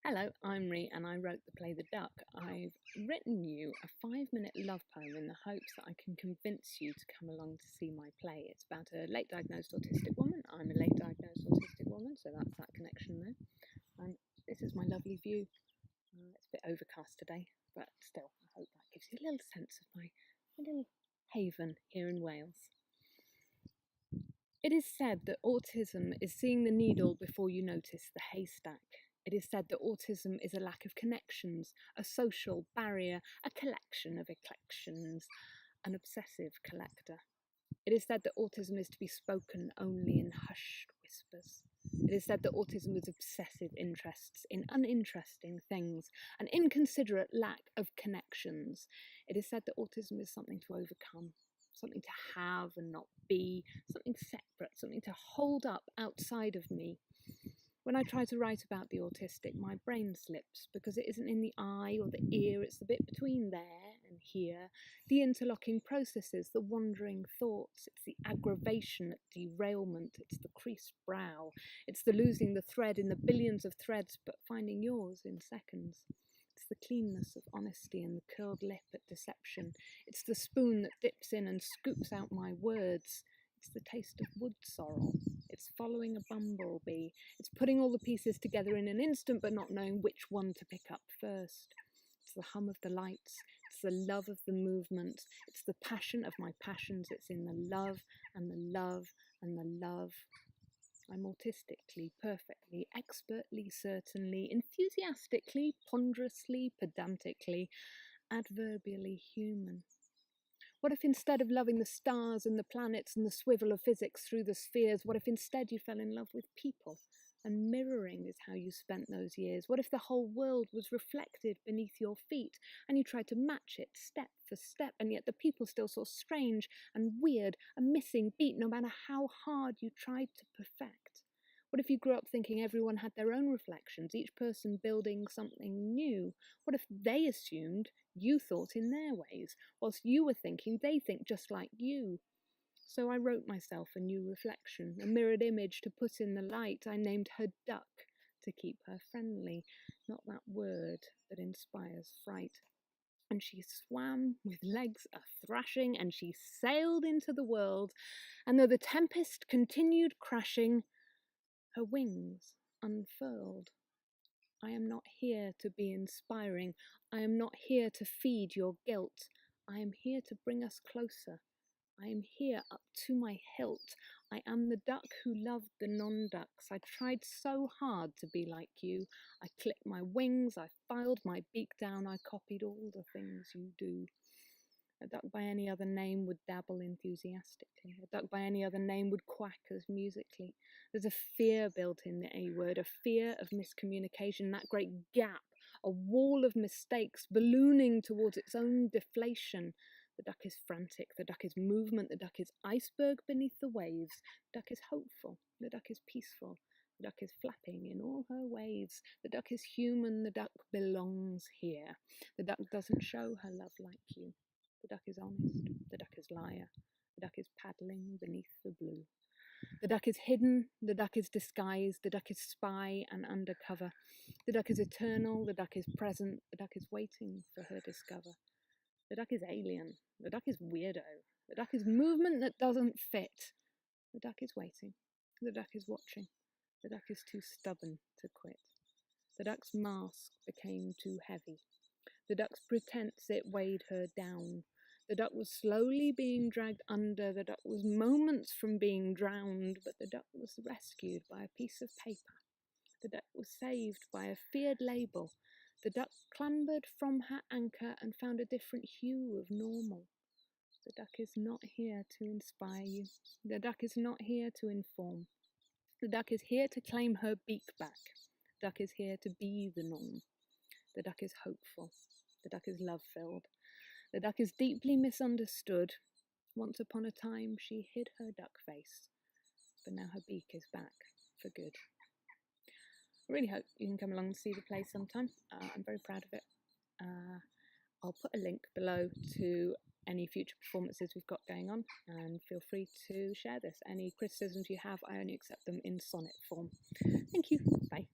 Hello, I'm Ree and I wrote the play The Duck. I've written you a 5-minute love poem in the hopes that I can convince you to come along to see my play. It's about a late diagnosed autistic woman. I'm a late diagnosed autistic woman, so that's that connection there. And this is my lovely view. It's a bit overcast today, but still, I hope that gives you a little sense of my little haven here in Wales. It is said that autism is seeing the needle before you notice the haystack. It is said that autism is a lack of connections, a social barrier, a collection of eclections, an obsessive collector. It is said that autism is to be spoken only in hushed whispers. It is said that autism is obsessive interests in uninteresting things, an inconsiderate lack of connections. It is said that autism is something to overcome, something to have and not be, something separate, something to hold up outside of me. When I try to write about the autistic, my brain slips because it isn't in the eye or the ear, it's the bit between there and here, the interlocking processes, the wandering thoughts, it's the aggravation, derailment, it's the creased brow, it's the losing the thread in the billions of threads but finding yours in seconds. It's the cleanness of honesty and the curled lip at deception. It's the spoon that dips in and scoops out my words. It's the taste of wood sorrel. It's following a bumblebee. It's putting all the pieces together in an instant but not knowing which one to pick up first. It's the hum of the lights. It's the love of the movement. It's the passion of my passions. It's in the love and the love and the love. I'm autistically, perfectly, expertly, certainly, enthusiastically, ponderously, pedantically, adverbially human. What if instead of loving the stars and the planets and the swivel of physics through the spheres, what if instead you fell in love with people? And mirroring is how you spent those years. What if the whole world was reflected beneath your feet and you tried to match it step for step, and yet the people still saw strange and weird, a missing beat no matter how hard you tried to perfect? What if you grew up thinking everyone had their own reflections, each person building something new? What if they assumed you thought in their ways, whilst you were thinking they think just like you? So I wrote myself a new reflection, a mirrored image to put in the light. I named her Duck to keep her friendly, not that word that inspires fright. And she swam with legs a-thrashing, and she sailed into the world, and though the tempest continued crashing, her wings unfurled. I am not here to be inspiring. I am not here to feed your guilt. I am here to bring us closer. I am here up to my hilt. I am the duck who loved the non-ducks. I tried so hard to be like you. I clipped my wings, I filed my beak down, I copied all the things you do. A duck by any other name would dabble enthusiastically. A duck by any other name would quack as musically. There's a fear built in the A word, a fear of miscommunication, that great gap, a wall of mistakes ballooning towards its own deflation. The duck is frantic, the duck is movement, the duck is iceberg beneath the waves. The duck is hopeful, the duck is peaceful, the duck is flapping in all her waves. The duck is human, the duck belongs here. The duck doesn't show her love like you. The duck is honest, the duck is liar, the duck is paddling beneath the blue. The duck is hidden, the duck is disguised, the duck is spy and undercover. The duck is eternal, the duck is present, the duck is waiting for her discover. The duck is alien, the duck is weirdo, the duck is movement that doesn't fit. The duck is waiting, the duck is watching, the duck is too stubborn to quit. The duck's mask became too heavy. The duck's pretense, it weighed her down. The duck was slowly being dragged under. The duck was moments from being drowned, but the duck was rescued by a piece of paper. The duck was saved by a feared label. The duck clambered from her anchor and found a different hue of normal. The duck is not here to inspire you. The duck is not here to inform. The duck is here to claim her beak back. The duck is here to be the norm. The duck is hopeful. The duck is love-filled. The duck is deeply misunderstood. Once upon a time, she hid her duck face, but now her beak is back for good. I really hope you can come along and see the play sometime. I'm very proud of it. I'll put a link below to any future performances we've got going on, and feel free to share this. Any criticisms you have, I only accept them in sonnet form. Thank you. Bye.